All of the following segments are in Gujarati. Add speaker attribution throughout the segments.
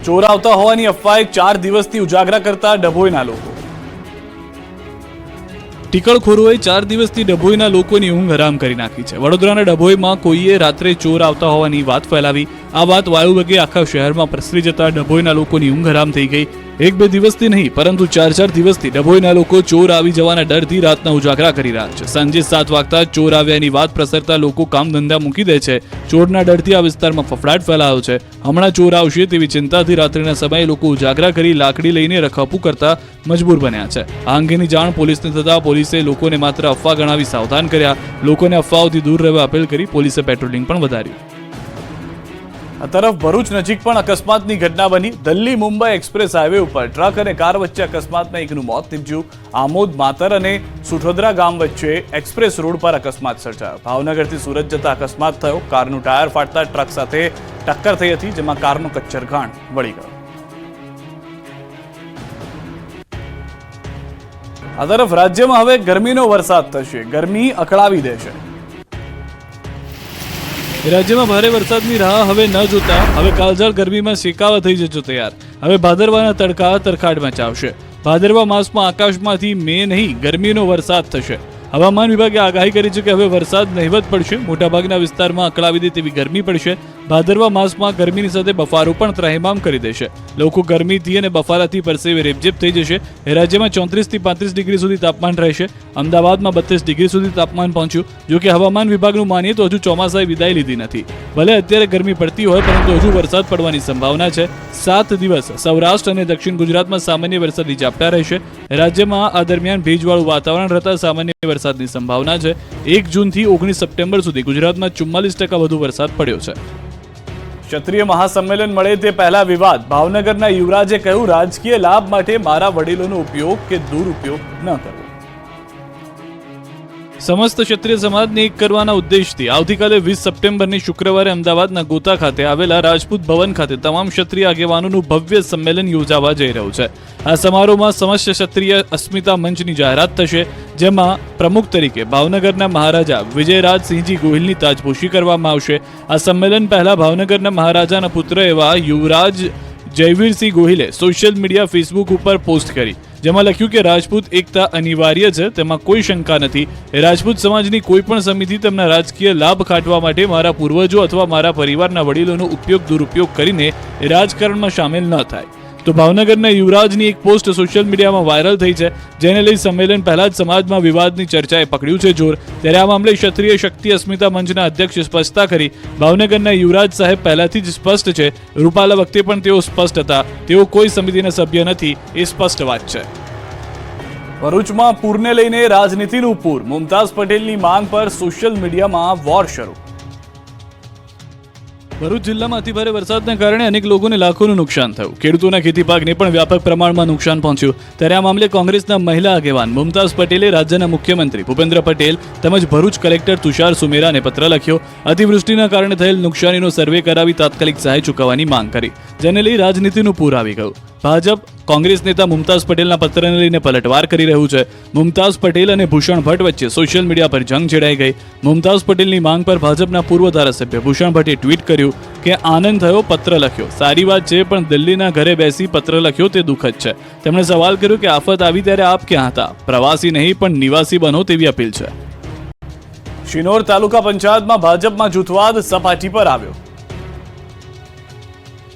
Speaker 1: ચોર આવતા હોવાની અફવાએ 4 દિવસથી ઉજાગરા કરતા ડભોઈના લોકો. ટીકળખોરોએ 4 દિવસથી ડભોઈના લોકોની ઊંઘ હરામ કરી નાખી છે. વડોદરાના ડભોઈમાં કોઈએ રાત્રે ચોર આવતા હોવાની વાત ફેલાવી. આ વાત વાયુવેગે આખા શહેરમાં પ્રસરી જતા ડભોઈના લોકોની ઊંઘ હરામ થઈ ગઈ. 1-2 દિવસથી નહીં પરંતુ 4-4 દિવસથી ડભોઈના લોકો ચોર આવી જવાના ડરથી રાતના ઉજાગરા કરી રહ્યા છે. સાંજે 7 વાગતા ચોર આવ્યાની વાત પ્રસરતા લોકો કામ ધંધા મૂકી દે છે. ચોરના ડરથી આ વિસ્તારમાં ફફડાટ ફેલાયો છે. હમણાં ચોર આવશે તેવી ચિંતાથી રાત્રિના સમયે લોકો ઉજાગરા કરી લાકડી લઈને રખપુ કરતા મજબૂર બન્યા છે. આ અંગેની જાણ પોલીસને થતા પોલીસે લોકોને માત્ર અફવા ગણાવી સાવધાન કર્યા. લોકોને અફવાઓથી દૂર રહેવા અપીલ કરી પોલીસે પેટ્રોલિંગ પણ વધાર્યું. આ તરફ ભરૂચ નજીક પણ અકસ્માતની ઘટના બની. દિલ્હી મુંબઈ એક્સપ્રેસ હાઈવે ઉપર ટ્રક અને કાર વચ્ચે અકસ્માતમાં એકનું મોત નીપજ્યું. આમોદ માતર અને સુઠોદરા ગામ વચ્ચે એક્સપ્રેસ રોડ પર અકસ્માત સર્જાયો. ભાવનગરથી સુરત જતા અકસ્માત થયો. કારનું ટાયર ફાટતા ટ્રક સાથે ટક્કર થઈ હતી, જેમાં કારનો કચ્છરઘાણ વળી ગયો. આ તરફ રાજ્યમાં હવે ગરમીનો વરસાદ થશે. ગરમી અકળાવી દેશે. રાજ્યમાં ભારે વરસાદની રાહ હવે ન જોતા હવે કાળઝાળ ગરમીમાં શેકાવા થઈ જજો તૈયાર. હવે ભાદરવાના તડકા તરખાટ મચાવશે. ભાદરવા માસમાં આકાશમાંથી નહીં ગરમીનો વરસાદ થશે. હવામાન વિભાગે આગાહી કરી છે કે હવે વરસાદ નહિવત પડશે. મોટાભાગના વિસ્તારમાં અકળાવી દે તેવી ગરમી પડશે. ભાદરવા માસમાં ગરમીની સાથે બફારો પણ ત્રાહિમામ કરી દેશે. લોકો ગરમીથી અને બફારાથી પરસેવે રેબઝેબ થઈ જશે. રાજ્યમાં 34 થી 35 ડિગ્રી સુધી તાપમાન રહેશે. અમદાવાદમાં 32 ડિગ્રી સુધી તાપમાન પહોંચ્યું. જો કે હવામાન વિભાગનું માનીએ તો હજુ ચોમાસાએ વિદાય લીધી નથી. ભલે અત્યારે ગરમી પડતી હોય પરંતુ હજુ વરસાદ પડવાની સંભાવના છે. 7 દિવસ સૌરાષ્ટ્ર અને દક્ષિણ ગુજરાતમાં સામાન્ય વરસાદી ઝાપટા રહેશે. રાજ્યમાં આ દરમિયાન ભેજવાળું વાતાવરણ રહેતા સામાન્ય વરસાદની સંભાવના છે. 1 જૂનથી 19 સપ્ટેમ્બર સુધી ગુજરાતમાં 44% વધુ વરસાદ પડ્યો છે. ક્ષત્રિય મહાસંમેલન મળે તે પહેલા વિવાદ. ભાવનગરના યુવરાજે કહ્યું, રાજકીય લાભ માટે મારા વડીલોનો ઉપયોગ કે દુરુપયોગ ન કરવો. સમસ્ત ક્ષત્રિય સમાજને એક કરવાના ઉદ્દેશથી આવતીકાલે 20 સપ્ટેમ્બરની શુક્રવારે અમદાવાદના ગોતા ખાતે આવેલા રાજપૂત ભવન ખાતે તમામ ક્ષત્રિય આગેવાનોનું ભવ્ય સંમેલન યોજાવા જઈ રહ્યું છે. આ સમારોહમાં સમસ્ત ક્ષત્રિય અસ્મિતા મંચની જાહેરાત થશે, જેમાં પ્રમુખ તરીકે ભાવનગરના મહારાજા વિજયરાજસિંહજી ગોહિલની તાજપોશી કરવામાં આવશે. આ સંમેલન પહેલા ભાવનગરના મહારાજાના પુત્ર એવા યુવરાજ જયવીરસિંહ ગોહિલે સોશિયલ મીડિયા ફેસબુક ઉપર પોસ્ટ કરી, જેમાં લખ્યું કે રાજપૂત એકતા અનિવાર્ય છે, તેમાં કોઈ શંકા નથી. રાજપૂત સમાજની કોઈ પણ સમિતિ તેમના રાજકીય લાભ ખાટવા માટે મારા પૂર્વજો અથવા મારા પરિવારના વડીલોનો દુરુપયોગ કરીને રાજકારણમાં સામેલ ન થાય. તો ભાવનગરના યુવરાજની એક પોસ્ટ સોશિયલ મીડિયામાં વાયરલ થઈ છે, જેને લઈ સંમેલન પહેલા જ સમાજમાં વિવાદની ચર્ચાએ પકડ્યું છે જોર. ત્યારે આ મામલે ક્ષત્રિય શક્તિ અસ્મિતા મંચના અધ્યક્ષે સ્પષ્ટતા કરી. ભાવનગરના યુવરાજ સાહેબ પહેલાથી જ સ્પષ્ટ છે. રૂપાલા વખતે પણ તેઓ સ્પષ્ટ હતા. તેઓ કોઈ સમિતિના સભ્ય નથી, એ સ્પષ્ટ વાત છે. ભરૂચમાં પૂરને લઈને રાજનીતિનું પૂર. મુમતાઝ પટેલની માંગ પર સોશિયલ મીડિયામાં વોર શરૂ. ભરૂચ જિલ્લામાં અતિભારે વરસાદને કારણે અનેક લોકોને લાખોનું નુકસાન થયું. ખેડૂતોના ખેતી પાકને પણ વ્યાપક પ્રમાણમાં નુકસાન પહોંચ્યું. ત્યારે આ મામલે કોંગ્રેસના મહિલા આગેવાન મુમતાઝ પટેલે રાજ્યના મુખ્યમંત્રી ભૂપેન્દ્ર પટેલ તેમજ ભરૂચ કલેક્ટર તુષાર સુમેરાને પત્ર લખ્યો. અતિવૃષ્ટિના કારણે થયેલ નુકસાનીનો સર્વે કરાવી તાત્કાલિક સહાય ચૂકવવાની માંગ કરી, જેને લઈ રાજનીતિનું પૂર આવી ગયું. ભાજપ કોંગ્રેસ નેતા મુમતાઝ પટેલના પત્રને લઈને પલટવાર કરી રહ્યું છે. મુમતાઝ પટેલ અને ભૂષણ ભટ્ટ વચ્ચે સોશિયલ મીડિયા પર જંગ છેડાઈ ગઈ. મુમતાઝ પટેલની માંગ પર ભાજપના પૂર્વ ધારાસભ્ય ભૂષણ ભટ્ટે ટ્વીટ કર્યું કે આનંદ થયો, પત્ર લખ્યો, સારી વાત છે, પણ દિલ્હીના ઘરે બેસી પત્ર લખ્યો તે દુઃખદ છે. તેમણે સવાલ કર્યો કે આફત આવી ત્યારે આપ ક્યાં હતા? પ્રવાસી નહીં પણ નિવાસી બનો તેવી અપીલ છે. શિનોર તાલુકા પંચાયતમાં ભાજપમાં જૂથવાદ સપાટી પર આવ્યો.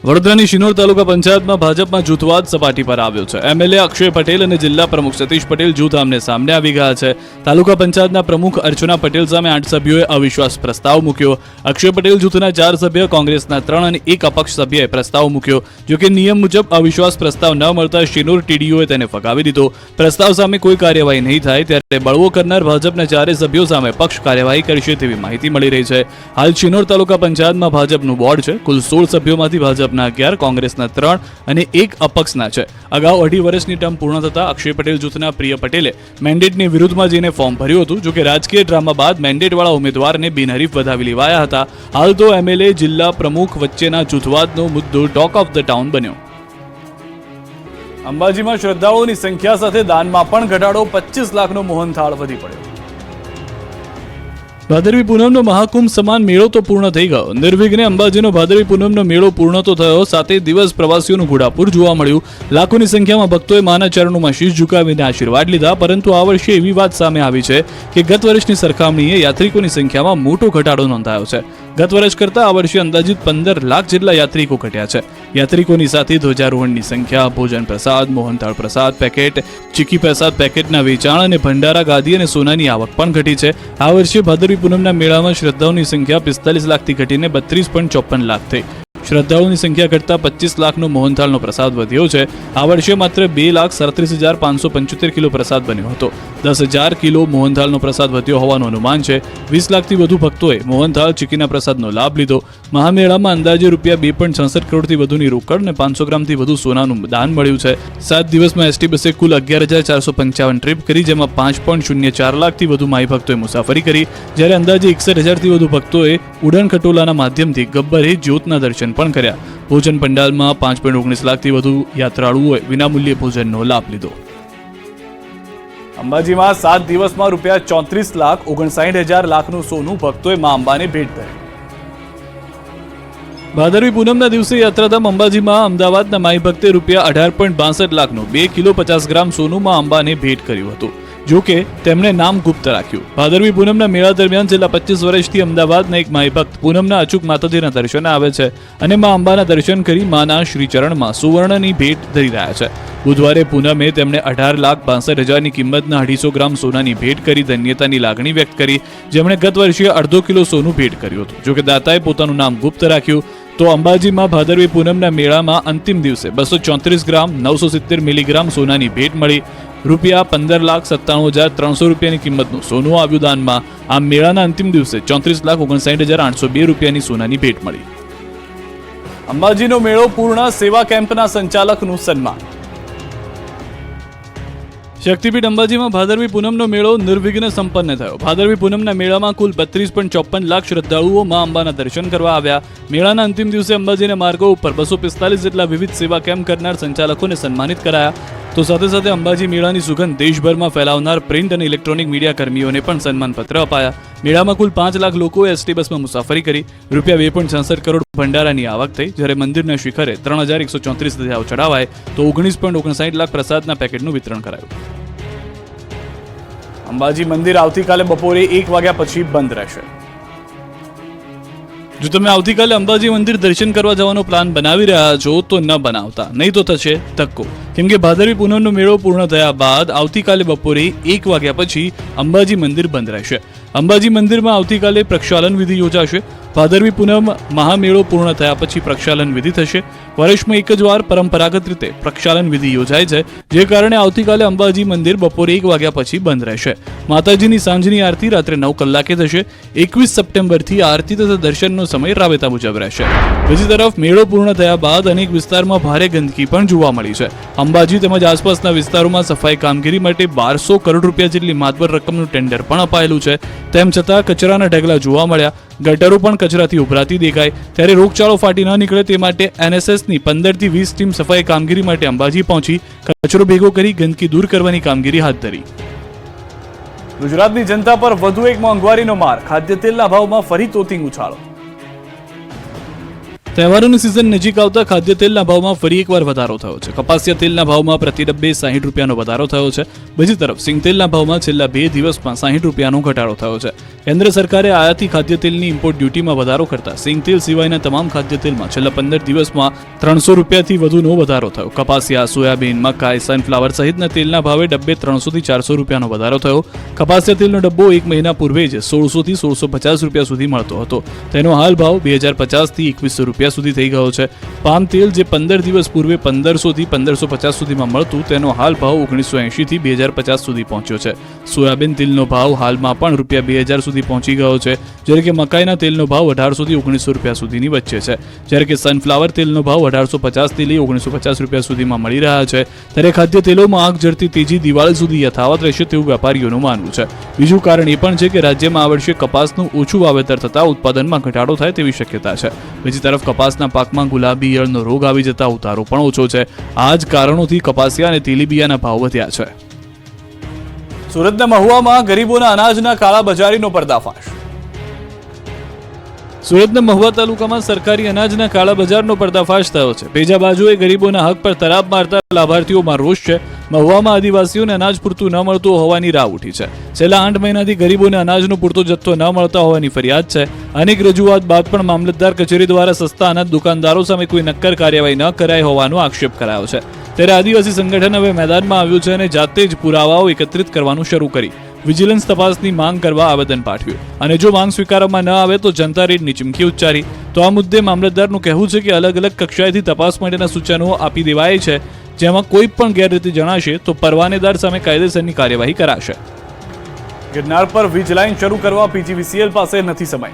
Speaker 1: વડોદરાની શિનોર તાલુકા પંચાયતમાં ભાજપમાં જૂથવાદ સપાટી પર આવ્યો છે. એમએલએ અક્ષય પટેલ અને જિલ્લા પ્રમુખ સતીશ પટેલ જૂથ આમને સામને આવી ગયા છે. તાલુકા પંચાયતના પ્રમુખ અર્ચના પટેલ સામે 8 સભ્યોએ અવિશ્વાસ પ્રસ્તાવ મૂક્યો. અક્ષય પટેલ જૂથના 4 સભ્ય, કોંગ્રેસના 3 અને 1 અપક્ષ સભ્યએ પ્રસ્તાવ મૂક્યો. જોકે નિયમ મુજબ અવિશ્વાસ પ્રસ્તાવ ન મળતા શિનોર ટીડીઓએ તેને ફગાવી દીધો. પ્રસ્તાવ સામે કોઈ કાર્યવાહી નહીં થાય ત્યારે બળવો કરનાર ભાજપના 4 સભ્યો સામે પક્ષ કાર્યવાહી કરશે તેવી માહિતી મળી રહી છે. હાલ શિનોર તાલુકા પંચાયતમાં ભાજપનું બોર્ડ છે. કુલ 16 સભ્યોમાંથી ભાજપના 11, કોંગ્રેસના 3 અને 1 અપક્ષના છે. અગાઉ 2.5 વર્ષની ટર્મ પૂર્ણ થતા અક્ષય પટેલ જૂથના પ્રિય પટેલે મેન્ડેટની વિરુદ્ધમાં જઈને ફોર્મ ભર્યું હતું. જોકે રાજકીય ડ્રામા બાદ મેન્ડેટવાળા ઉમેદવારને બિનહરીફ વધાવી લેવાયા હતા. હાલ તો એમએલએ જિલ્લા પ્રમુખ વચ્ચેના જૂથવાદનો મુદ્દો ટોક ઓફ ધ ટાઉન બન્યો. અંબાજીમાં શ્રદ્ધાળુઓની સંખ્યા સાથે દાનમાં પણ ઘટાડો. 25 લાખનો મોહનથાળ વધી પડ્યો. ભાદરવી પૂનમનો મહાકુંભ સમાન મેળો તો પૂર્ણ થઈ ગયો. નિર્વિઘ્ને અંબાજીનો ભાદરવી પૂનમનો મેળો પૂર્ણ તો થયો. 7 દિવસ પ્રવાસીઓનું ઘોડાપુર જોવા મળ્યું. લાખોની સંખ્યામાં ભક્તોએ માના ચરણોમાં શીશ ઝુકાવીને આશીર્વાદ લીધા. પરંતુ આ વર્ષે એવી વાત સામે આવી છે કે ગત વર્ષની સરખામણીએ યાત્રિકોની સંખ્યામાં મોટો ઘટાડો નોંધાયો છે. ગત વર્ષ કરતાં આ વર્ષે અંદાજિત 15 લાખ જેટલા યાત્રિકો ઘટ્યા છે. યાત્રિકોની સાથે ધ્વજારોહણની સંખ્યા, ભોજન પ્રસાદ, મોહનથાળ પ્રસાદ પેકેટ, ચીકી પ્રસાદ પેકેટના વેચાણ અને ભંડારા ગાદી અને સોનાની આવક પણ ઘટી છે. આ વર્ષે ભાદરવી પૂનમના મેળામાં શ્રદ્ધાળુઓની સંખ્યા 45 લાખથી ઘટીને 32.54 લાખ થઈ. શ્રદ્ધાળુઓની સંખ્યા ઘટતા 25 લાખનો મોહનથાળનો પ્રસાદ વધ્યો છે. આ વર્ષે માત્ર 2,37,575 કિલો પ્રસાદ બન્યો હતો. 10,000 કિલો મોહનથાળનો પ્રસાદ વધ્યો હોવાનું અનુમાન છે. 20 લાખથી વધુ ભક્તોએ મોહનથાળ ચીકીના પ્રસાદનો લાભ લીધો. મહામેળામાં અંદાજે ₹2.66 કરોડથી વધુની રોકડ અને 500 ગ્રામથી વધુ સોનાનું દાન મળ્યું છે. 7 દિવસમાં એસટી બસે કુલ 11,455 ટ્રીપ કરી, જેમાં 5.04 લાખથી વધુ માઈ ભક્તોએ મુસાફરી કરી, જ્યારે અંદાજે 61,000થી વધુ ભક્તોએ ઉડાન ખટોલાના માધ્યમથી ગબ્બરે જ્યોતના દર્શન પણ કર્યા. ભોજન પંડાલમાં 5.19 લાખથી વધુ યાત્રાળુઓએ વિનામૂલ્યે ભોજનનો લાભ લીધો. અંબાજીમાં 7 દિવસમાં ₹34,59,000 લાખનું સોનું ભક્તોએ મા અંબાને ભેટ ધર્યું. ભાદરવી પૂનમના દિવસે યાત્રાધામ અંબાજીમાં અમદાવાદના માઈ ભક્તે ₹18.62 લાખનું 2 કિલો 50 ગ્રામ સોનું મા અંબાને ભેટ કર્યું હતું. જો કે તેમણે નામ ગુપ્ત રાખ્યું. ભાદરવી પૂનમના મેળા દરમિયાન છેલ્લા 25 વર્ષથી અમદાવાદના એક માઈ ભક્ત પૂનમના અચૂક માતાજીના દર્શને આવે છે અને મા અંબાના દર્શન કરી માના શ્રીચરણમાં સુવર્ણની ભેટ ધરી રહ્યા છે. બુધવારે પૂનમે તેમણે 18,62,000ની કિંમતના 250 ગ્રામ સોનાની ભેટ કરી ધન્યતાની લાગણી વ્યક્ત કરી, જેમણે ગત વર્ષે અડધો કિલો સોનું ભેટ કર્યું હતું. જોકે દાતાએ પોતાનું નામ ગુપ્ત રાખ્યું. તો અંબાજીમાં ભાદરવી પૂનમના મેળામાં અંતિમ દિવસે 234 ગ્રામ 970 મિલીગ્રામ સોનાની ભેટ મળી. ₹15,97,300 કિંમતનું સોનું આવ્યું દાનમાં. આ મેળાના અંતિમ દિવસે 34,59,802 રૂપિયાની સોનાની ભેટ મળી. અંબાજીનો મેળો પૂર્ણ, સેવા કેમ્પના સંચાલકનું સન્માન. શક્તિપીઠ અંબાજીમાં ભાદરવી પૂનમનો મેળો નિર્વિઘ્ને સંપન્ન થયો. ભાદરવી પૂનમના મેળામાં કુલ 32.54 લાખ શ્રદ્ધાળુઓ મા અંબાના દર્શન કરવા આવ્યા. મેળાના અંતિમ દિવસે અંબાજીના માર્ગો ઉપર 245 જેટલા વિવિધ સેવા કેમ્પ કરનાર સંચાલકોને સન્માનિત કરાયા. તો સાથે સાથે અંબાજી મેળાની સુગંધ દેશભરમાં ફેલાવનાર પ્રિન્ટ અને ઇલેક્ટ્રોનિક મીડિયા કર્મીઓને પણ સન્માનપત્ર અપાયા. મેળામાં કુલ 5 લાખ લોકોએ એસટી બસમાં મુસાફરી કરી. ₹2.66 કરોડ ભંડારાની આવક થઈ, જ્યારે મંદિરના શિખરે 3,134 ધજાઓ ચડાવાય તો 19.59 લાખ પ્રસાદના પેકેટનું વિતરણ કરાયું. અંબાજી મંદિર આવતીકાલે બપોરે 1 વાગ્યા પછી બંધ રહેશે. જો તમે આવતીકાલે અંબાજી મંદિર દર્શન કરવા જવાનો પ્લાન બનાવી રહ્યા છો તો ન બનાવતા, નહીં તો થશે ધક્કો. કેમ કે ભાદરવી પૂનમનો મેળો પૂર્ણ થયા બાદ આવતીકાલે બપોરે 1 વાગ્યા પછી અંબાજી મંદિર બંધ રહેશે. અંબાજી મંદિરમાં આવતીકાલે પ્રક્ષાલન વિધિ યોજાશે. ભાદરવી પૂનમ મહામેળો પૂર્ણ થયા પછી પ્રક્ષાલન વિધિ થશે. વર્ષમાં એક જ વાર પરંપરાગત રીતે પ્રક્ષાલન વિધિ યોજાય છે, જે કારણે આવતીકાલે અંબાજી મંદિર બપોરે 1 વાગ્યા પછી બંધ રહેશે. માતાજીની સાંજની આરતી રાત્રે 9 કલાકે થશે. 21 સપ્ટેમ્બરથી આરતી તથા દર્શનનો સમય રાબેતા મુજબ રહેશે. બીજી તરફ મેળો પૂર્ણ થયા બાદ અનેક વિસ્તારમાં ભારે ગંદકી પણ જોવા મળી છે. અંબાજી તેમજ આસપાસના વિસ્તારોમાં સફાઈ કામગીરી માટે 1200 કરોડ રૂપિયા જેટલી માતબર રકમનું ટેન્ડર પણ અપાયેલું છે. તેમ છતાં કચરાના ઢગલા જોવા મળ્યા. ગટરો પણ કચરાથી ઉભરાતી દેખાય. ત્યારે રોગચાળો ફાટી ન નીકળે તે માટે NSSની 15 થી 20 ટીમ સફાઈ કામગીરી માટે અંબાજી પહોંચી કચરો ભેગો કરી ગંદકી દૂર કરવાની કામગીરી હાથ ધરી. ગુજરાતની જનતા પર વધુ એક મોંઘવારીનો માર. ખાદ્ય તેલના ભાવમાં ફરી તોતિંગ ઉછાળો. તહેવારોની સિઝન નજીક આવતા ખાદ્ય તેલના ભાવમાં ફરી એકવાર વધારો થયો છે. કપાસિયા તેલના ભાવમાં પ્રતિ ડબ્બે 60 રૂપિયાનો વધારો થયો છે. બીજી તરફ સિંગ તેલના ભાવમાં છેલ્લા 2 દિવસમાં 60 રૂપિયાનો ઘટાડો થયો છે. કેન્દ્ર સરકારે આયાતી ખાદ્ય તેલની ઇમ્પોર્ટ ડ્યુટીમાં વધારો કરતા સિંગ તેલ સિવાયના તમામ ખાદ્ય તેલમાં છેલ્લા 15 દિવસમાં 300 રૂપિયાથી વધુનો વધારો થયો. કપાસિયા, સોયાબીન, મકાઈ, સનફ્લાવર સહિતના તેલના ભાવે ડબ્બે 300 થી 400 રૂપિયાનો વધારો થયો. કપાસિયા તેલનો ડબ્બો 1 મહિના પૂર્વે જ 1600 થી 1650 રૂપિયા સુધી મળતો હતો. તેનો હાલ ભાવ 2050 થી 2100 રૂપિયા સુધી થઈ ગયો છે. પામ તેલ જે 15 દિવસ પૂર્વે 1500 થી 1550 સુધીમાં મળતું, તેનો હાલ ભાવ 1980 થી 2050 સુધી પહોંચ્યો છે. સોયાબીન તેલનો ભાવ હાલમાં પણ ₹2000 સુધી પહોંચી ગયો છે, જ્યારે કે મકાઈના તેલનો ભાવ 1800 થી 1900 રૂપિયા સુધીની વચ્ચે છે. જ્યારે કે સનફ્લાવર તેલનો ભાવ 1850 થી લઈ 1950 રૂપિયા સુધીમાં મળી રહ્યા છે. ત્યારે ખાદ્ય તેલોમાં આગ ઝરતી તેજી દિવાળી સુધી યથાવત રહેશે તેવું વેપારીઓનું માનવું છે. બીજું કારણ એ પણ છે કે રાજ્યમાં આ વર્ષે કપાસનું ઓછું વાવેતર થતાં ઉત્પાદનમાં ઘટાડો થાય તેવી શક્યતા છે. બીજી તરફ કપાસના પાકમાં ગુલાબી ઈયળનો રોગ આવી જતા ઉતારો પણ ઓછો છે. આ જ કારણોથી કપાસિયા અને તેલીબિયાના ભાવ વધ્યા છે. સુરતના મહુવામાં ગરીબોના અનાજના કાળાબજારીનો પર્દાફાશ. સુરતના મહુવા તાલુકામાં સરકારી અનાજના કાળા બજારનો પર્દાફાશ થયો છે. બીજા બાજુએ ગરીબોના હક પર તરાપ મારતા લાભાર્થીઓમાં રોષ છે. મહુવામાં આદિવાસીઓને અનાજ પૂરતું ન મળતું હોવાની રાવ ઉઠી છે. છેલ્લા 8 મહિનાથી ગરીબોને અનાજનો પૂરતો જથ્થો ન મળતા હોવાની ફરિયાદ છે. અનેક રજૂઆત બાદ પણ મામલતદાર કચેરી દ્વારા સસ્તા અનાજ દુકાનદારો સામે કોઈ નક્કર કાર્યવાહી ન કરાઈ હોવાનો આક્ષેપ કરાયો છે. ત્યારે આદિવાસી સંગઠન હવે મેદાનમાં આવ્યું છે અને જાતે જ પુરાવાઓ એકત્રિત કરવાનું શરૂ કરી વિજિલન્સ તપાસની માંગ કરવા આવેદન પાઠવ્યું. અને જો માંગ સ્વીકારવામાં ન આવે તો જનતા રેડની ચીમકી ઉચ્ચારી. તો આ મુદ્દે મામલતદારનું કહેવું છે કે અલગ અલગ કક્ષાએથી તપાસ માટેના સૂચનો આપી દેવાય છે, જેમાં કોઈ પણ ગેરરીતિ જણાશે તો પરવાનેદાર સામે કાયદેસરની કાર્યવાહી કરાશે. ગિરનાર પર વીજ લાઇન શરૂ કરવા પીજીવીસીએલ પાસે નથી સમય.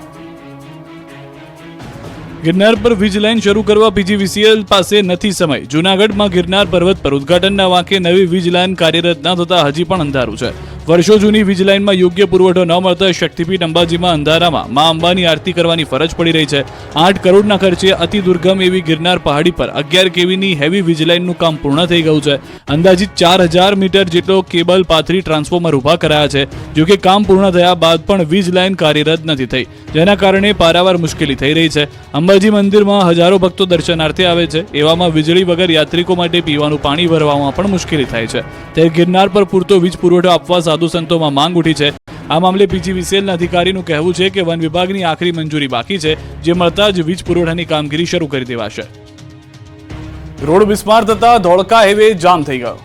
Speaker 1: ગિરનાર પર વીજ લાઇન શરૂ કરવા પીજીવીસીએલ પાસે નથી સમય. જૂનાગઢમાં ગિરનાર પર્વત પર ઉદ્ઘાટનના વાંકે નવી વીજ લાઇન કાર્યરત ન થતા હજી પણ અંધારું છે. વર્ષો જૂની વીજ લાઇનમાં યોગ્ય પુરવઠો ન મળતા શક્તિપીઠ અંબાજીમાં અંધારામાં મા અંબાની આરતી કરવાની ફરજ પડી રહી છે. 8 કરોડના ખર્ચે અતિ દુર્ગમ એવી ગિરનાર પહાડી પર 11 કેવીની હેવી વીજ લાઇનનું કામ પૂર્ણ થઈ ગયું છે. અંદાજિત 4000 મીટર જેટલો કેબલ પાથરી ટ્રાન્સફોર્મર ઊભા કરાયા છે. જોકે કામ પૂર્ણ થયા બાદ પણ વીજ લાઇન કાર્યરત નથી થઈ, જેના કારણે પારાવાર મુશ્કેલી થઈ રહી છે. અંબાજી મંદિરમાં હજારો ભક્તો દર્શનાર્થે આવે છે. એવામાં વીજળી વગર યાત્રિકો માટે પીવાનું પાણી ભરવામાં પણ મુશ્કેલી થાય છે. ત્યારે ગિરનાર પર પૂરતો વીજ પુરવઠો આપવા સાધુ સંતોમાં માંગ ઉઠી છે. આ મામલે પીજીવીસીએલના અધિકારીનું કહેવું છે કે વન વિભાગની આખરી મંજૂરી બાકી છે, જે મળતા જ વીજ પુરવઠાની કામગીરી શરૂ કરી દેવાશે. રોડ બિસ્માર થતા ધોળકા હાઈવે જામ થઈ ગયો.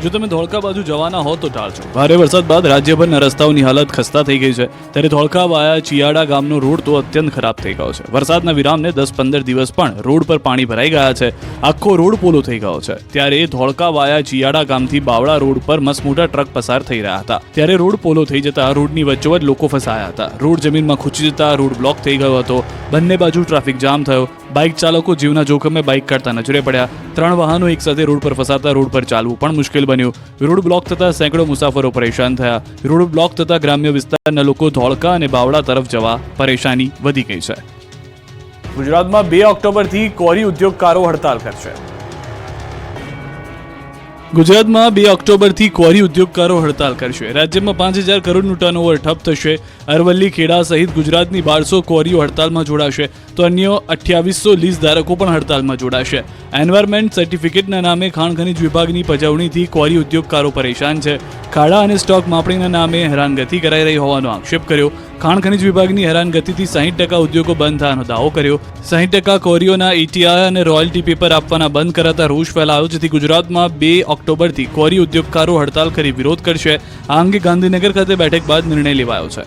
Speaker 1: જો તમે ધોળકા બાજુ જવાના હો તો ટાળજો. ભારે વરસાદ બાદ રાજ્યભરના રસ્તાઓની હાલત ખસ્તા થઈ ગઈ છે. ત્યારે ધોળકા વાયા ચિયાડા ગામનો રોડ તો અત્યંત ખરાબ થઈ ગયો છે. વરસાદના વિરામને 10-15 દિવસ પણ રોડ પર પાણી ભરાઈ ગયા છે. આખો રોડ પોલો થઈ ગયો છે. ત્યારે ધોળકા વાયા ચિયાડા ગામથી બાવળા રોડ પર મસમોટા ટ્રક પસાર થઈ રહ્યા હતા. ત્યારે રોડ પોલો થઈ જતા રોડની વચ્ચોવચ લોકો ફસાયા હતા. રોડ જમીનમાં ખૂંચી જતા રોડ બ્લોક થઈ ગયો હતો. બંને બાજુ ટ્રાફિક જામ થયો. બાઇક ચાલકો જીવના જોખમે બાઇક કાઢતા નજરે પડ્યા. 3 વાહનો એકસાથે રોડ પર ફસાતા રોડ પર ચાલવું પણ મુશ્કેલ બન્યું. રોડ બ્લોક થતા સેંકડો મુસાફરો પરેશાન થયા. રોડ બ્લોક થતા ગ્રામ્ય વિસ્તારના લોકો ધોળકા અને બાવળા તરફ જવા પરેશાની વધી ગઈ છે. ગુજરાતમાં 2 ઓક્ટોબરથી કોરી ઉદ્યોગકારો હડતાલ કરશે. ગુજરાતમાં 2 ઓક્ટોબરથી કોરી ઉદ્યોગકારો હડતાલ કરશે. રાજ્યમાં 5000 કરોડનું ટર્નઓવર ઠપ થશે. અરવલ્લી, ખેડા સહિત ગુજરાતની 1200 કોરીઓ હડતાલમાં જોડાશે, તો અન્ય 2800 લીઝ ધારકો પણ હડતાલમાં જોડાશે. એન્વાયરમેન્ટ સર્ટિફિકેટના નામે ખાણ ખનીજ વિભાગની પજવણીથી કોરી ઉદ્યોગકારો પરેશાન છે. ખાડા અને સ્ટોક માપણીના નામે હેરાનગતિ કરાઈ રહી હોવાનો આક્ષેપ કર્યો. ખાણ ખનીજ વિભાગની હેરાનગતિથી 60% ઉદ્યોગો બંધ થવાનો દાવો કર્યો. 60% કોરીઓના ETI અને રોયલ્ટી પેપર આપવાના બંધ કરાતા રોષ ફેલાયો, જેથી ગુજરાતમાં 2 ઓક્ટોબરથી કોરી ઉદ્યોગકારો હડતાલ કરી વિરોધ કરશે. આ અંગે ગાંધીનગર ખાતે બેઠક બાદ નિર્ણય લેવાયો છે.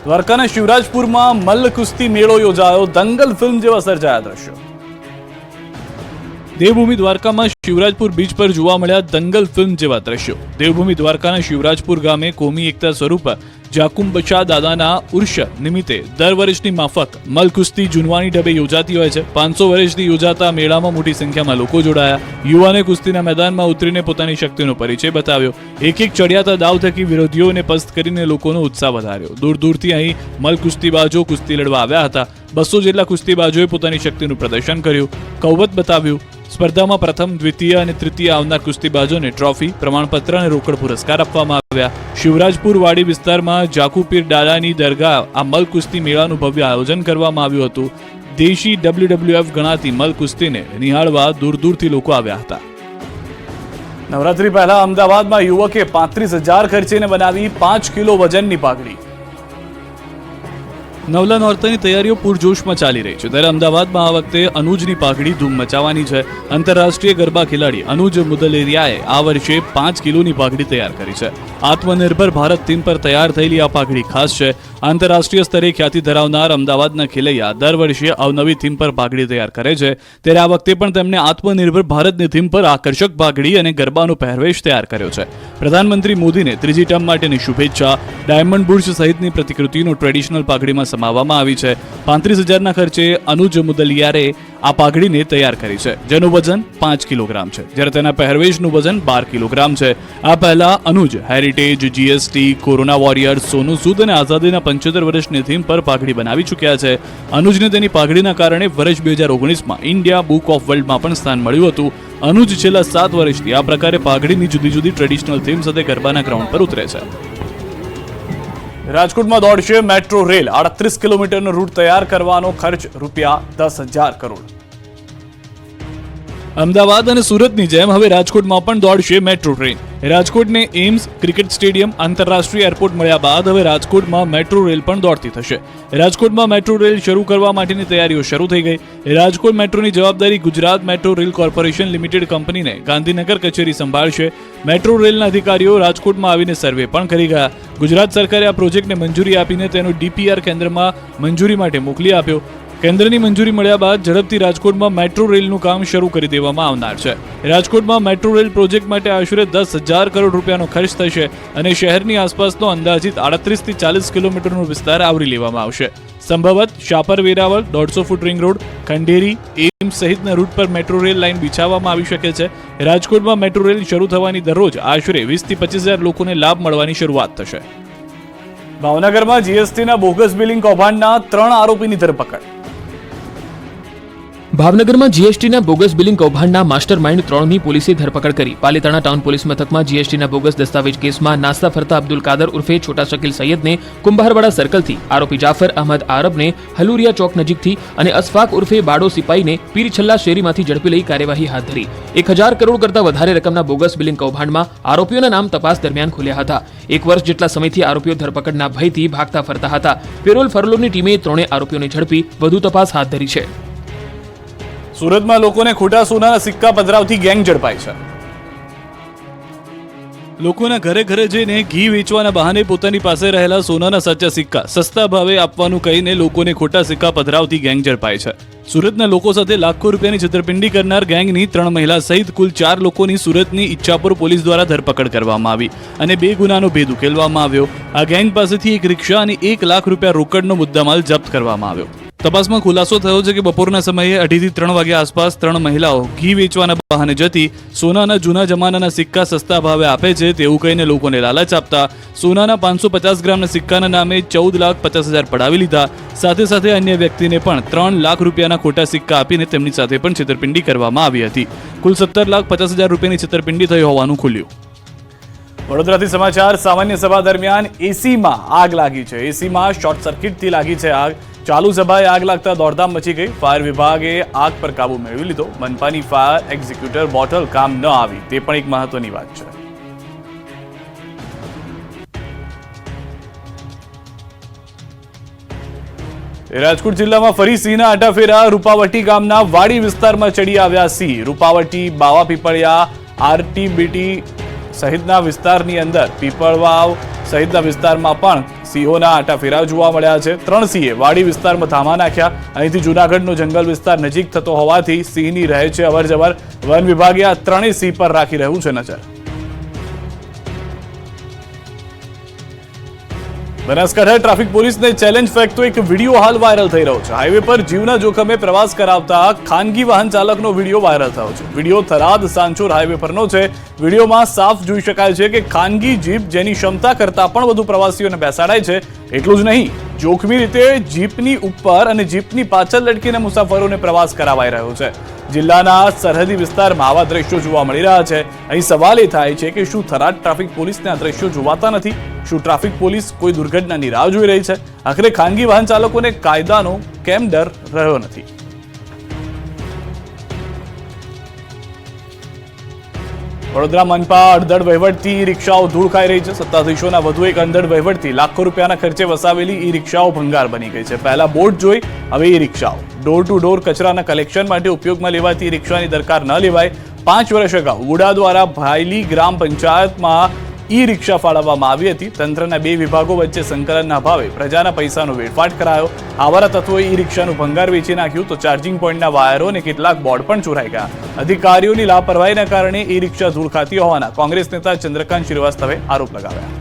Speaker 1: દ્વારકાના શિવરાજપુરમાં મલ્લ કુસ્તી મેળો યોજાયો. દંગલ ફિલ્મ જેવા સર્જાયા દ્રશ્યો. દેવભૂમિ દ્વારકામાં શિવરાજપુર બીચ પર જોવા મળ્યા દંગલ ફિલ્મ જેવા દ્રશ્યો. દેવભૂમિ દ્વારકાના શિવરાજપુર ગામે કોમી એકતા સ્વરૂપ જાકુમ-બચા દાદાના ઉર્ષ નિમિત્તે દર વર્ષની માફક મલ્લકુસ્તી જૂનવાણી ઢબે યોજાતી હોય છે. 500 વર્ષથી યોજાતા મેળામાં મોટી સંખ્યામાં લોકો જોડાયા. યુવાને કુસ્તીના મેદાનમાં ઉતરીને પોતાની શક્તિનો પરિચય બતાવ્યો. એક ચડિયાતા દાવ થકી વિરોધીઓને પસ્ત કરીને લોકોનો ઉત્સાહ વધાર્યો. દૂર દૂરથી અહીં મલ્લકુસ્તીબાજો કુસ્તી લડવા આવ્યા હતા. 200 જેટલા કુસ્તીબાજોએ પોતાની શક્તિનું પ્રદર્શન કર્યું, કૌવત બતાવ્યું. સ્પર્ધામાં પ્રથમ, દ્વિતીય અને તૃતીય આવનાર કુસ્તીબાજોને ટ્રોફી, પ્રમાણપત્ર અને રોકડ પુરસ્કાર આપવામાં આવ્યા. શિવરાજપુર વાડી વિસ્તારમાં જાકુપીર ડાલાની દરગાહ આ મલ્લ કુસ્તી મેળાનું ભવ્ય આયોજન કરવામાં આવ્યું હતું. દેશી WWF ગણાતી મલ્લ કુસ્તીને નિહાળવા દૂર દૂરથી લોકો આવ્યા હતા. નવરાત્રી પહેલા અમદાવાદમાં યુવકે 35,000 ખર્ચીને બનાવી 5 કિલો વજનની પાઘડી. નવલા નોરતાની તૈયારીઓ પૂરજોશમાં ચાલી રહી છે. ત્યારે અમદાવાદમાં આ વખતે અનુજની પાઘડી ધૂમ મચાવવાની છે. આંતરરાષ્ટ્રીય ગરબા ખેલાડી અનુજ મુદલેરિયાએ આ વર્ષે 5 કિલોની પાઘડી તૈયાર કરી છે. આત્મનિર્ભર ભારત થીમ પર તૈયાર થયેલી આ પાઘડી ખાસ છે. આંતરરાષ્ટ્રીય સ્તરે ખ્યાતિ ધરાવનાર અમદાવાદના ખેલૈયા દર વર્ષે અવનવી થીમ પર પાઘડી તૈયાર કરે છે. ત્યારે આ વખતે પણ તેમણે આત્મનિર્ભર ભારતની થીમ પર આકર્ષક પાઘડી અને ગરબાનો પહેરવેશ તૈયાર કર્યો છે. પ્રધાનમંત્રી મોદીને ત્રીજી ટર્મ માટેની શુભેચ્છા. ડાયમંડ બુર્જ સહિતની પ્રતિકૃતિનો ટ્રેડિશનલ પાઘડીમાં સમાવવામાં આવી છે. 35,000ના ખર્ચે અનુજ મુદલિયારે આ પાઘડીને તૈયાર કરી છે, જેનું વજન 5 કિલોગ્રામ છે, જ્યારે તેના પહેરવેશનું વજન 12 કિલોગ્રામ છે. આ પહેલા અનુજ heritage, GST, corona warriors, Sonu Sood અને આઝાદીના 75 વર્ષની થીમ પર પાઘડી બનાવી ચૂક્યા છે. અનુજને તેની પાઘડીના કારણે વર્ષ 2019માં ઇન્ડિયા બુક ઓફ વર્લ્ડમાં પણ સ્થાન મળ્યું હતું. અનુજ છેલ્લા 7 વર્ષથી આ પ્રકારે પાઘડીની જુદી જુદી ટ્રેડિશનલ થીમ સાથે ગરબાના ગ્રાઉન્ડ પર ઉતરે છે. રાજકોટમાં દોડશે મેટ્રો રેલ. 38 કિલોમીટરનો રૂટ તૈયાર કરવાનો ખર્ચ ₹10,000 કરોડ. અમદાવાદ અને સુરતની જેમ હવે રાજકોટમાં પણ દોડશે મેટ્રો ટ્રેન. રાજકોટને એમ્સ ક્રિકેટ સ્ટેડિયમ આંતરરાષ્ટ્રીય એરપોર્ટ મળ્યા બાદ હવે રાજકોટમાં મેટ્રો રેલ પણ દોડતી થશે. રાજકોટમાં મેટ્રો રેલ શરૂ કરવા માટેની તૈયારીઓ શરૂ થઈ ગઈ. રાજકોટ મેટ્રોની જવાબદારી Gujarat metro rail corporation limited કંપનીને ગાંધીનગર કચેરી સંભાળશે. મેટ્રો રેલના અધિકારીઓ રાજકોટમાં આવીને સર્વે પણ કરી ગયા. ગુજરાત સરકારે આ પ્રોજેક્ટને મંજૂરી આપીને તેનો DPR કેન્દ્રમાં મંજૂરી માટે મોકલી આપ્યો. કેન્દ્રની મંજૂરી મળ્યા બાદ ઝડપથી રાજકોટમાં મેટ્રો રેલનું કામ શરૂ કરી દેવામાં આવનાર છે. રાજકોટમાં મેટ્રો રેલ પ્રોજેક્ટ માટે આશરે ₹10,000 કરોડ ખર્ચ થશે અને શહેરની આસપાસનો અંદાજિત 38 થી 40 કિલોમીટરનો વિસ્તાર આવરી લેવામાં આવશે. સંભવત Shapar Veraval 150 foot ring road, Khanderi, AIIMS સહિતના રૂટ પર મેટ્રો રેલ લાઇન બિછાવવામાં આવી શકે છે. રાજકોટમાં મેટ્રો રેલ શરૂ થવાની દરરોજ આશરે 20 થી 25,000 લોકોને લાભ મળવાની શરૂઆત થશે. ભાવનગરમાં GSTના બોગસ બિલિંગ કૌભાંડના 3 આરોપીની ધરપકડ.
Speaker 2: ભાવનગરમાં GSTના બોગસ બિલિંગ કૌભાંડના માસ્ટર માઇન્ડ 3ની પોલીસે ધરપકડ કરી. પાલીતાણા ટાઉન પોલીસ મથકમાં GSTના બોગસ દસ્તાવેજ કેસમાં નાસ્તા ફરતા અબ્દુલ કાદર ઉર્ફે છોટા શકીલ સૈયદને કુંભારવાડા સર્કલથી, આરોપી જાફર અહમદ આરબને હલુરિયા ચોક નજીકથી અને અશફાક ઉર્ફે બાડો સિપાઈને પીરછલ્લા શેરીમાંથી ઝડપી લઈ કાર્યવાહી હાથ ધરી. 1,000 કરોડ કરતાં વધારે રકમના બોગસ બિલિંગ કૌભાંડમાં આરોપીઓના નામ તપાસ દરમિયાન ખુલ્યા હતા. 1 વર્ષ જેટલા સમયથી આરોપીઓ ધરપકડના ભયથી ભાગતા ફરતા હતા. પેરોલ ફરોલની ટીમે 3 આરોપીઓને ઝડપી વધુ તપાસ હાથ ધરી છે.
Speaker 1: સુરતમાં લોકોને ખોટા સોનાના સિક્કા પધરાવતી ગેંગ ઝડપાઈ છે. લોકોના ઘરે ઘરે જઈને ઘી વેચવાના બહાને પોતાની પાસે રહેલા સોનાના સાચા સિક્કા સસ્તા ભાવે આપવાનું કહીને લોકોને ખોટા સિક્કા પધરાવતી ગેંગ ઝડપાઈ છે. સુરતના લોકો સાથે લાખો રૂપિયાની છેતરપિંડી કરનાર ગેંગની 3 મહિલા સહિત કુલ 4 લોકોની સુરતની ઈચ્છાપુર પોલીસ દ્વારા ધરપકડ કરવામાં આવી અને 2 ગુનાનો ભેદ ઉકેલવામાં આવ્યો. આ ગેંગ પાસેથી 1 રિક્ષા અને ₹1 લાખ રોકડનો મુદ્દામાલ જપ્ત કરવામાં આવ્યો. તપાસમાં ખુલાસો થયો છે કે બપોરના સમયે 2:30 થી 3 વાગ્યા આસપાસ 3 મહિલાઓ ઘી વેચવાના બહાને જતી સોનાના જૂના જમાનાના સિક્કા સસ્તા ભાવે આપે છે તેવું કહીને લોકોને લાલચ આપતા સોનાના 550 ગ્રામના સિક્કાના નામે 14,50,000 પડાવી લીધા. સાથે સાથે અન્ય વ્યક્તિને પણ ₹3 લાખ ખોટા સિક્કા આપીને તેમની સાથે પણ છેતરપિંડી કરવામાં આવી હતી. કુલ ₹17,50,000 રૂપિયાની છેતરપિંડી થઈ હોવાનું ખુલ્યું. વડોદરાથી સમાચાર. સામાન્ય સભા દરમિયાન એસીમાં આગ લાગી છે. એસીમાં શોર્ટ સર્કિટથી લાગી છે આગ. ચાલુ સભાએ આગ લાગતા દોડધામ મચી ગઈ. ફાયર વિભાગે આગ પર કાબુ મેળવી લીધો. મનપાની ફાયર એક્ઝિક્યુટર બોટલ કામ ન આવી તે પણ એક મહત્વની વાત છે. રાજકોટ જિલ્લામાં ફરી સિંહના આટાફેરા. રૂપાવટી ગામના વાડી વિસ્તારમાં ચડી આવ્યા સિંહ. રૂપાવટી, બાવા પીપળિયા, RTBT સહિતના વિસ્તારની અંદર, પીપળવાવ સહિતના વિસ્તારમાં પણ સિંહોના આટાફેરા જોવા મળ્યા છે. 3 સિંહે વાડી વિસ્તારમાં ધામા નાખ્યા. અહીંથી જૂનાગઢનો જંગલ વિસ્તાર નજીક થતો હોવાથી સિંહની રહે છે અવરજવર. વન વિભાગે આ 3 સિંહ પર રાખી રહ્યું છે નજર. બનાસકાંઠા ટ્રાફિક પોલીસને ચેલેન્જ ફેંકતો એક વિડીયો હાલ વાયરલ થઈ રહ્યો છે. હાઈવે પર જીવના જોખમે પ્રવાસ કરાવતા ખાનગી વાહન ચાલકનો વિડીયો વાયરલ થયો છે. વિડીયો થરાદ સાંચોર હાઈવે પરનો છે. વિડીયોમાં સાફ જોઈ શકાય છે કે ખાનગી જીપ જેની ક્ષમતા કરતાં પણ વધુ પ્રવાસીઓને બેસાડાય છે. એટલું જ નહીં, જોખમી રીતે જીપની ઉપર અને જીપની પાછળ લટકીને મુસાફરોને પ્રવાસ કરાવાઈ રહ્યો છે. જિલ્લાના સરહદી વિસ્તારમાં આવા દ્રશ્યો જોવા મળી રહ્યા છે. અહીં સવાલ એ થાય છે કે શું થરાદ ટ્રાફિક પોલીસને આ દ્રશ્યો જોવાતા નથી? શું ટ્રાફિક પોલીસ કોઈ દુર્ઘટનાની રાહ જોઈ રહી છે? આખરે ખાનગી વાહન ચાલકોને કાયદાનો કેમ ડર રહ્યો નથી? વડોદરા મનપા અડધડ વહીવટથી ઈ રિક્ષાઓ ધૂળ ખાઈ રહી છે. સત્તાધીશોના વધુ એક અડધડ વહીવટથી લાખો રૂપિયાના ખર્ચે વસાવેલી ઈ રિક્ષાઓ ભંગાર બની ગઈ છે. પહેલા બોર્ડ જોઈ, હવે ઈ રિક્ષાઓ. ડોર ટુ ડોર કચરાના કલેક્શન માટે ઉપયોગમાં લેવાતી ઈ રિક્ષાની દરકાર ન લેવાય. 5 વર્ષ અગાઉ વુડા દ્વારા ભાયલી ગ્રામ પંચાયતમાં ઈ રિક્ષા ફાળવવામાં આવી હતી. તંત્રના 2 વિભાગો વચ્ચે સંકલનના અભાવે પ્રજાના પૈસાનો વેડફાટ કરાયો. આવારા તત્વોએ ઈ રિક્ષાનું ભંગાર વેચી નાખ્યું તો ચાર્જિંગ પોઈન્ટના વાયરો અને કેટલાક બોર્ડ પણ ચોરાઈ ગયા. અધિકારીઓની લાપરવાહીના કારણે ઈ રિક્ષા ધૂળ ખાતી હોવાના કોંગ્રેસ નેતા ચંદ્રકાંત શ્રીવાસ્તવે આરોપ લગાવ્યા.